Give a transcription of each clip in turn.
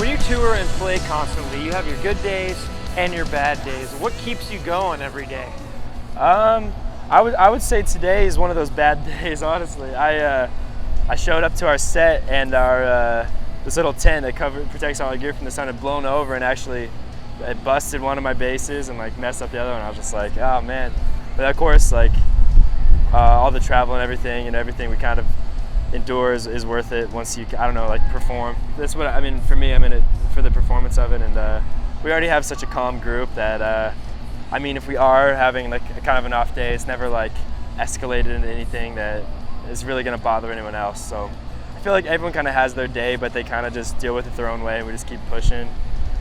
When you tour and play constantly, you have your good days and your bad days. What keeps you going every day? I would say today is one of those bad days. Honestly, I showed up to our set and our this little tent that protects all our gear from the sun had blown over, and actually it busted one of my basses and like messed up the other one. I was just like, oh man. But of course, like all the travel and everything we kind of endure is worth it once you, I don't know, like perform. That's what I mean. For me, I'm in it for the performance of it, and we already have such a calm group that I mean, if we are having like a kind of an off day, it's never like escalated into anything that is really going to bother anyone else. So I feel like everyone kind of has their day, but they kind of just deal with it their own way, and we just keep pushing.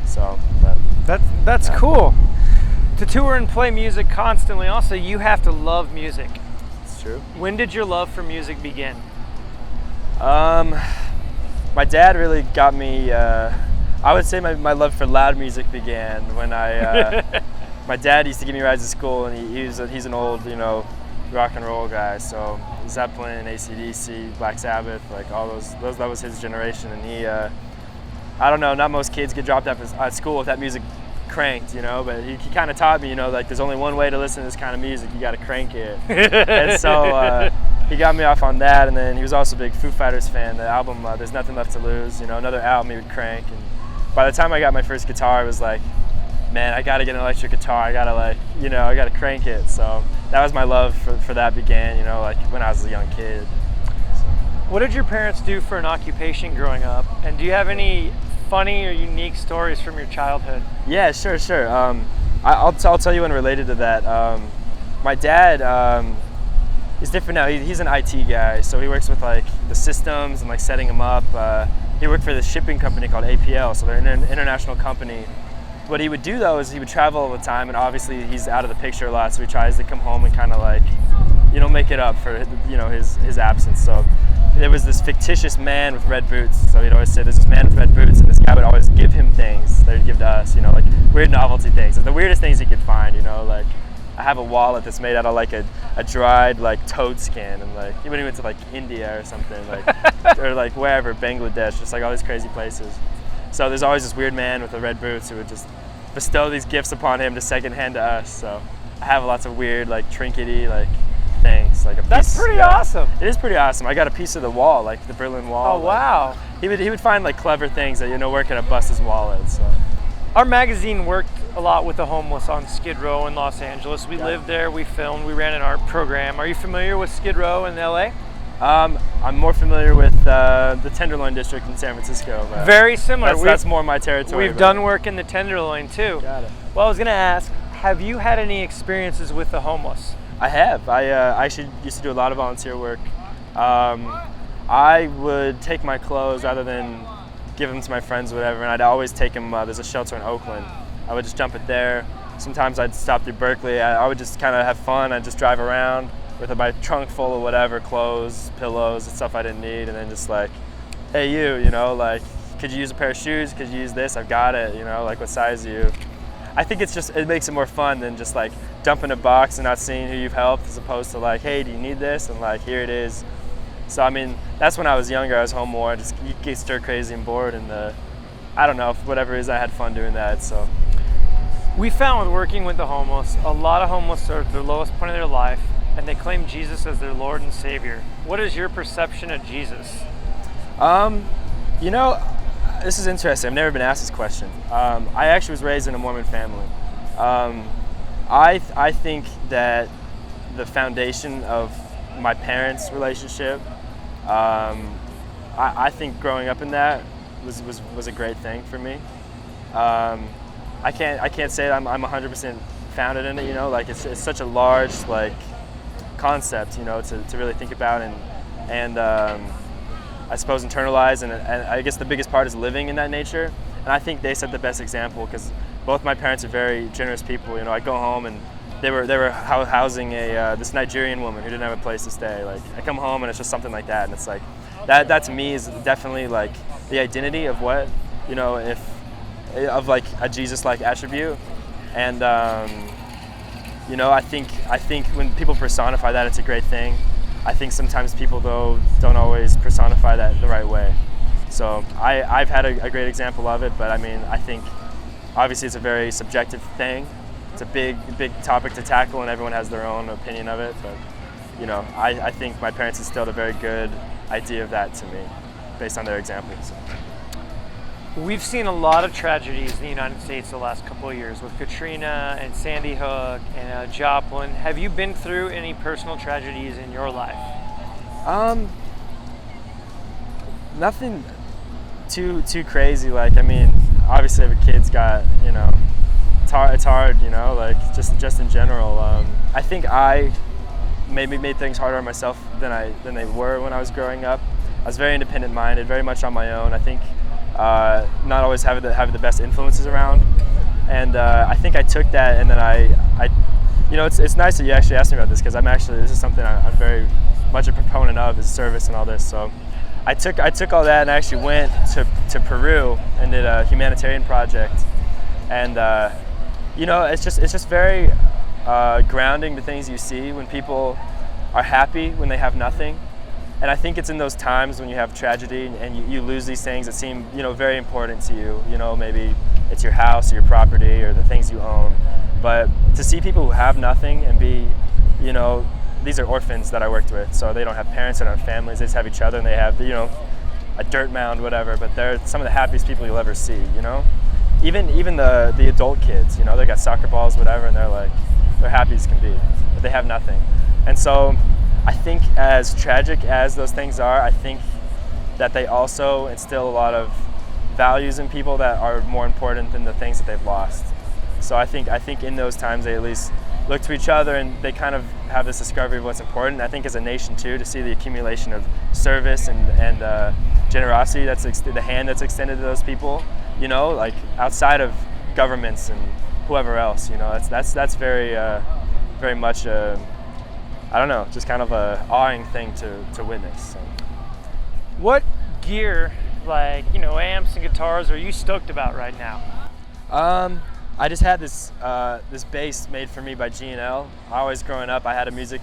So that's cool. To tour and play music constantly, also you have to love music. It's true. When did your love for music begin? My dad really got me. I would say my love for loud music began when my dad used to give me rides to school, and he's an old, rock and roll guy. So Zeppelin, AC/DC, Black Sabbath, like all those that was his generation. And he, I don't know, not most kids get dropped off at school with that music cranked, but he kind of taught me, like there's only one way to listen to this kind of music. You got to crank it. And so he got me off on that. And then he was also a big Foo Fighters fan. The album There's Nothing Left to Lose, another album he would crank. And by the time I got my first guitar, it was like, man, I gotta get an electric guitar. I gotta I gotta crank it. So that was my love for that began, like when I was a young kid. So. What did your parents do for an occupation growing up? And do you have any funny or unique stories from your childhood? Yeah, sure. I'll tell you one related to that. My dad is different now. He's an IT guy, so he works with like the systems and like setting them up. He worked for this shipping company called APL, so they're an international company. What he would do though is he would travel all the time, and obviously he's out of the picture a lot, so he tries to come home and kind of like, make it up for his absence. So there was this fictitious man with red boots. So he'd always say, "There's this man with red boots," and this guy would always give him things that he'd give to us, like weird novelty things. Like the weirdest things he could find, like I have a wallet that's made out of like a dried like toad skin, and like when he went to like India or something, like or like wherever, Bangladesh, just like all these crazy places. So there's always this weird man with the red boots who would just bestow these gifts upon him to secondhand to us. So I have lots of weird like trinkety like things. Like That's pretty awesome. It is pretty awesome. I got a piece of the wall, like the Berlin Wall. Oh wow. He would find like clever things that weren't gonna bust his wallet. So our magazine worked a lot with the homeless on Skid Row in Los Angeles. We lived there, we filmed, we ran an art program. Are you familiar with Skid Row in LA? I'm more familiar with the Tenderloin district in San Francisco. Very similar. That's more my territory. We've done work in the Tenderloin too. Got it. Well, I was going to ask, have you had any experiences with the homeless? I have. I actually used to do a lot of volunteer work. I would take my clothes rather than give them to my friends or whatever, and I'd always take them. There's a shelter in Oakland. I would just dump it there. Sometimes I'd stop through Berkeley. I would just kind of have fun. I'd just drive around with my trunk full of whatever, clothes, pillows, and stuff I didn't need, and then just like, hey you, like, could you use a pair of shoes? Could you use this? I've got it, like what size are you? I think it makes it more fun than just like dumping a box and not seeing who you've helped, as opposed to like, hey, do you need this? And like, here it is. So I mean, that's when I was younger. I was home more. You get stir crazy and bored, and I don't know, for whatever it is, I had fun doing that. So we found with working with the homeless, a lot of homeless are at their lowest point of their life, and they claim Jesus as their Lord and Savior. What is your perception of Jesus? This is interesting. I've never been asked this question. I actually was raised in a Mormon family. I think that the foundation of my parents' relationship, I think growing up in that was a great thing for me. I can't say that I'm 100% founded in it. Like it's such a large like concept, to really think about and I suppose internalize, and I guess the biggest part is living in that nature. And I think they set the best example, because both my parents are very generous people. I go home and they were housing this Nigerian woman who didn't have a place to stay. Like I come home and it's just something like that, and it's like that to me is definitely like the identity of what of like a Jesus-like attribute. And I think when people personify that, it's a great thing. I think sometimes people though don't always personify that the right way. So I've had a great example of it, but I mean, I think obviously it's a very subjective thing. It's a big topic to tackle, and everyone has their own opinion of it. But you know, I think my parents instilled a very good idea of that to me, based on their examples. We've seen a lot of tragedies in the United States the last couple of years with Katrina and Sandy Hook and Joplin. Have you been through any personal tragedies in your life? Nothing too crazy. Like, I mean, obviously if a kid's got, you know, it's hard, you know, like just in general. I think I maybe made things harder on myself than they were when I was growing up. I was very independent minded, very much on my own. I think not always having the best influences around, and I think I took that, and then I you know, it's nice that you actually asked me about this, because this is something I'm very much a proponent of, is service and all this. So I took all that and I actually went to Peru and did a humanitarian project, and you know, it's just very grounding, the things you see when people are happy when they have nothing. And I think it's in those times when you have tragedy and you lose these things that seem, you know, very important to you. You know, maybe it's your house or your property or the things you own. But to see people who have nothing and be, you know, these are orphans that I worked with, so they don't have parents, they don't have families, they just have each other, and they have, you know, a dirt mound, whatever. But they're some of the happiest people you'll ever see, you know. Even the adult kids, you know, they got soccer balls, whatever, and they're happy as can be, but they have nothing. And so I think, as tragic as those things are, I think that they also instill a lot of values in people that are more important than the things that they've lost. So I think in those times they at least look to each other and they kind of have this discovery of what's important. I think as a nation too, to see the accumulation of service and generosity, that's the hand that's extended to those people, you know, like outside of governments and whoever else, you know, that's very very much I don't know, just kind of a awing thing to witness. So. What gear, like, you know, amps and guitars, are you stoked about right now? I just had this bass made for me by G&L. I always, growing up, I had a music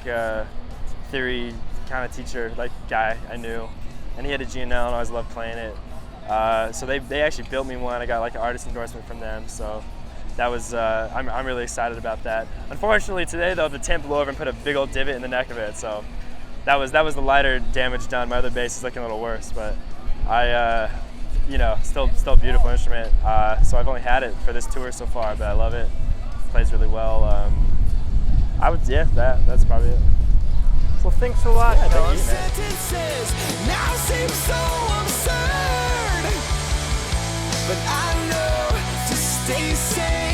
theory kind of teacher, like guy I knew, and he had a G&L, and I always loved playing it. So they actually built me one. I got like an artist endorsement from them. So that was I'm really excited about that. Unfortunately today though, the temp blew over and put a big old divot in the neck of it. So that was the lighter damage done. My other bass is looking a little worse, but you know, still a beautiful instrument. So I've only had it for this tour so far, but I love it. It plays really well. That's probably it. Well, thanks a lot. Yeah, Kelen. Sentences now seem so absurd, but I know to stay safe.